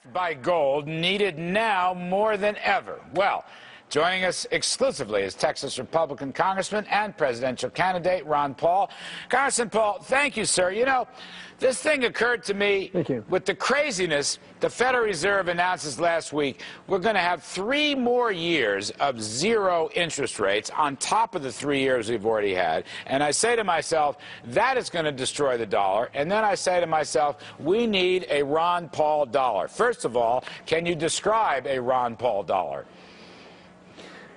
backed by gold, needed now more than ever. Well, joining us exclusively is Texas Republican Congressman and presidential candidate Ron Paul. Congressman Paul, thank you, sir. You know, this thing occurred to me with the craziness. The Federal Reserve announces last week we're going to have 3 more years of zero interest rates on top of the 3 years we've already had. And I say to myself, that is going to destroy the dollar. And then I say to myself, we need a Ron Paul dollar. First of all, can you describe a Ron Paul dollar?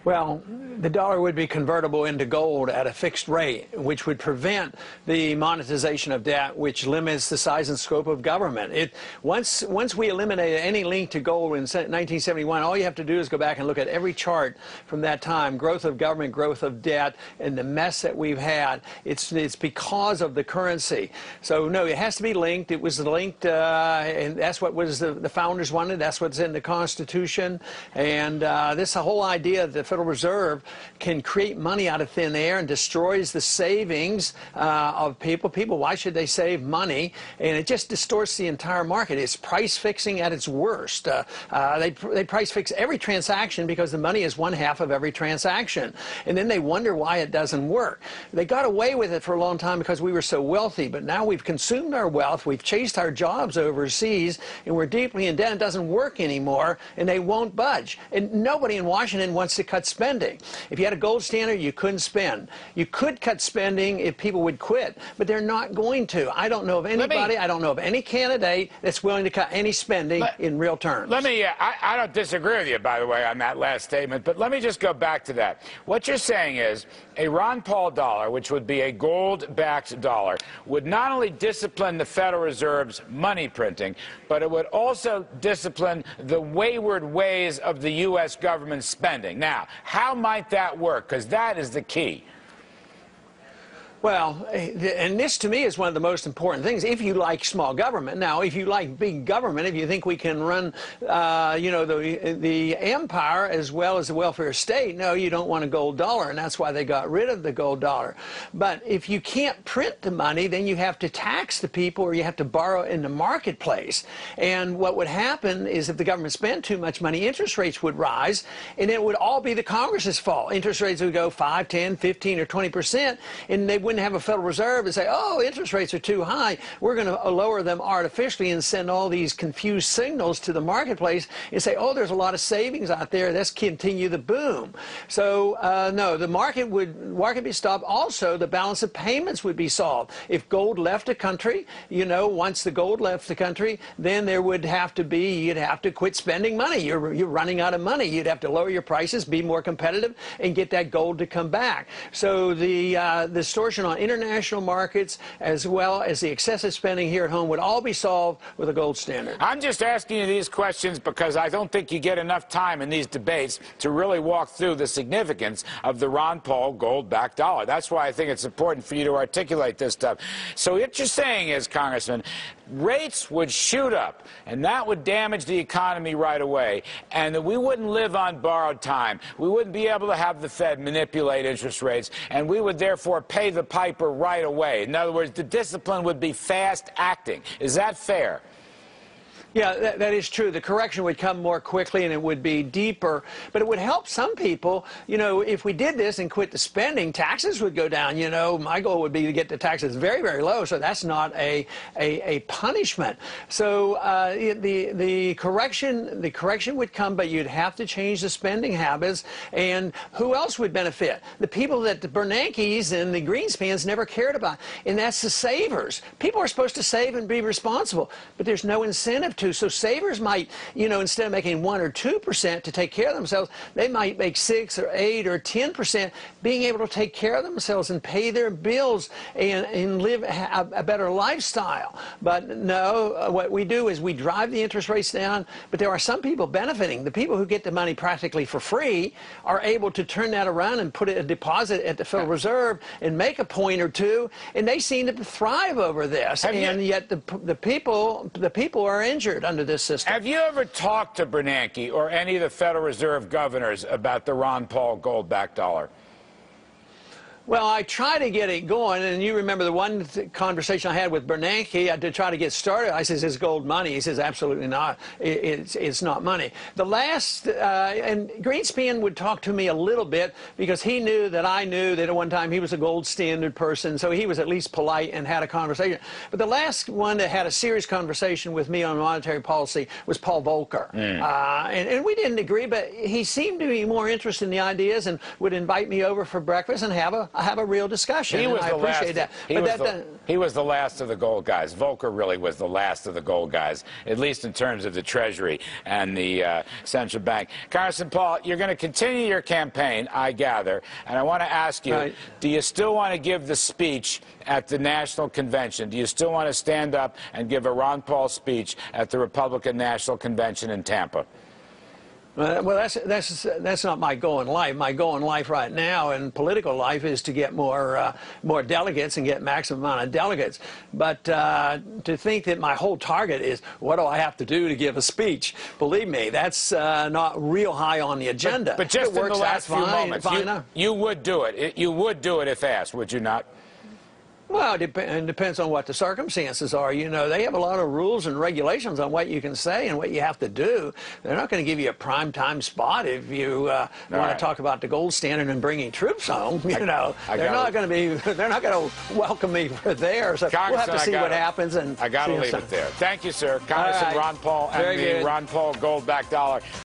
Well, the dollar would be convertible into gold at a fixed rate, which would prevent the monetization of debt, which limits the size and scope of government. Once we eliminated any link to gold in 1971, all you have to do is go back and look at every chart from that time, growth of government, growth of debt, and the mess that we've had. It's because of the currency. So, no, it has to be linked. It was linked, and that's what the founders wanted. That's what's in the Constitution. And this whole idea that Federal Reserve can create money out of thin air and destroys the savings of people. Why should they save money? And it just distorts the entire market. It's price fixing at its worst. They price fix every transaction because the money is 1/2 of every transaction. And then they wonder why it doesn't work. They got away with it for a long time because we were so wealthy, but now we've consumed our wealth, we've chased our jobs overseas, and we're deeply in debt. It doesn't work anymore, and they won't budge. And nobody in Washington wants to cut spending. If you had a gold standard, you couldn't spend. You could cut spending if people would quit, but they're not going to. I don't know of anybody, I don't know of any candidate that's willing to cut any spending in real terms. I don't disagree with you, by the way, on that last statement, but let me just go back to that. What you're saying is a Ron Paul dollar, which would be a gold-backed dollar, would not only discipline the Federal Reserve's money printing, but it would also discipline the wayward ways of the U.S. government spending. Now, how might that work? Because that is the key. Well, and this to me is one of the most important things. If you like small government, now if you like big government, if you think we can run, you know, the empire as well as the welfare state, no, you don't want a gold dollar, and that's why they got rid of the gold dollar. But if you can't print the money, then you have to tax the people, or you have to borrow in the marketplace. And what would happen is if the government spent too much money, interest rates would rise, and it would all be the Congress's fault. Interest rates would go 5, 10, 15, or 20%, and they wouldn't have a Federal Reserve and say, oh, interest rates are too high, we're going to lower them artificially and send all these confused signals to the marketplace and say, oh, there's a lot of savings out there, let's continue the boom. So no, the market would be stopped. Also, the balance of payments would be solved. If gold left the country, you know, once the gold left the country, then there would have to be, you'd have to quit spending money. You're running out of money. You'd have to lower your prices, be more competitive, and get that gold to come back. So the distortion on international markets, as well as the excessive spending here at home, would all be solved with a gold standard. I'm just asking you these questions because I don't think you get enough time in these debates to really walk through the significance of the Ron Paul gold-backed dollar. That's why I think it's important for you to articulate this stuff. So what you're saying is, Congressman, rates would shoot up, and that would damage the economy right away, and that we wouldn't live on borrowed time. We wouldn't be able to have the Fed manipulate interest rates, and we would therefore pay the piper right away. In other words, the discipline would be fast acting. Is that fair? Yeah, that is true. The correction would come more quickly and it would be deeper, but it would help some people. You know, if we did this and quit the spending, taxes would go down. You know, my goal would be to get the taxes very, very low, so that's not a punishment. So the correction would come, but you'd have to change the spending habits. And who else would benefit? The people that the Bernankes and the Greenspans never cared about, and that's the savers. People are supposed to save and be responsible, but there's no incentive to. So savers might, you know, instead of making 1 or 2% to take care of themselves, they might make 6 or 8 or 10%, being able to take care of themselves and pay their bills and live a better lifestyle. But no, what we do is we drive the interest rates down, but there are some people benefiting. The people who get the money practically for free are able to turn that around and put a deposit at the Federal Reserve and make a point or two, and they seem to thrive over this. And yet the people are injured under this system. Have you ever talked to Bernanke or any of the Federal Reserve governors about the Ron Paul gold-backed dollar? Well, I try to get it going, and you remember the one conversation I had with Bernanke to try to get started. I says, "It's gold money." He says, "Absolutely not. It's not money." The last, and Greenspan would talk to me a little bit because he knew that I knew that at one time he was a gold standard person, so he was at least polite and had a conversation. But the last one that had a serious conversation with me on monetary policy was Paul Volcker. And we didn't agree, but he seemed to be more interested in the ideas and would invite me over for breakfast and have a real discussion. He was I the appreciate last, that. He was the last of the gold guys. Volcker really was the last of the gold guys, at least in terms of the Treasury and the central bank. Congressman Paul, you're going to continue your campaign, I gather, and I want to ask you, Right. do you still want to give the speech at the National Convention? Do you still want to stand up and give a Ron Paul speech at the Republican National Convention in Tampa? Well, that's not my goal in life. My goal in life right now and political life is to get more delegates and get maximum amount of delegates. But to think that my whole target is what do I have to do to give a speech? Believe me, that's not real high on the agenda. But just in the last few moments, you would do it. You would do it if asked, would you not? Well, it depends on what the circumstances are. You know, they have a lot of rules and regulations on what you can say and what you have to do. They're not going to give you a prime time spot if you want to talk about the gold standard and bringing troops home. You know, they're not going to welcome me for there. So we'll have to see what happens. And I got to leave it there. Thank you, sir. Congressman Ron Paul and the Ron Paul gold-backed dollar.